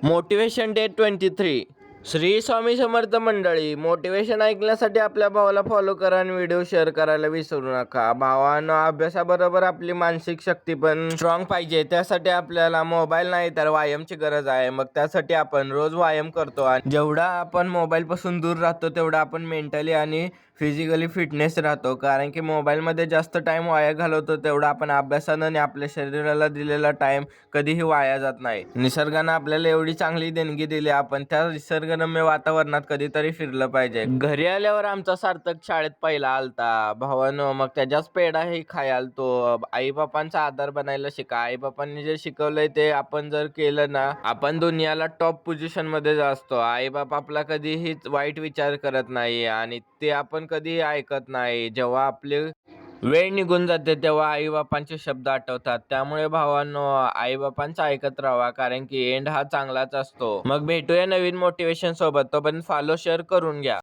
Motivation day 23. Shri Swami Samarth मंडळी. Motivation ऐकण्यासाठी आपल्या भावाला फॉलो करा आणि व्हिडिओ शेअर करायला विसरू नका. भावांनो, अभ्यासाबरोबर आपली मानसिक शक्ती पण स्ट्रॉंग पाहिजे. त्यासाठी आपल्याला मोबाईल नाही तर व्यायामची गरज आहे. मग त्यासाठी आपण रोज व्यायाम करतो आणि जेवढा आपण मोबाईल पासून दूर राहतो तेवढा आपण मेंटली आणि फिजिकली फिटनेस राहतो. कारण की मोबाईलमध्ये जास्त टाइम वाया घालवतो तेवढा आपण अभ्यासानं आणि आपल्या शरीराला दिलेला टाइम कधीही वाया जात नाही. निसर्गानं आपल्याला एवढी चांगली देणगी दिली, आपण त्या निसर्गरम्य वातावरणात कधीतरी फिरलं पाहिजे. घरी आल्यावर आमचा सार्थक शाळेत पहिला आलता. भावानो, मग त्याच्याच पेढाही खायला तो. आई बापांचा आधार बनायला शिका. आई बापांनी जे शिकवलंय ते आपण जर केलं ना, आपण दुनियाला टॉप पोझिशन मध्ये असतो. आई बाप आपला कधीही वाईट विचार करत नाही आणि ते आपण कधीही ऐकत नाही. जेव्हा आपले वेळ निघून जाते तेव्हा आई बापांचे शब्द आठवतात. त्यामुळे भावांनो, आई बापांचं ऐकत राहा, कारण की एंड हा चांगलाच असतो. मग भेटूया नवीन मोटिवेशन सोबत. तोपर्यंत फॉलो शेअर करून घ्या.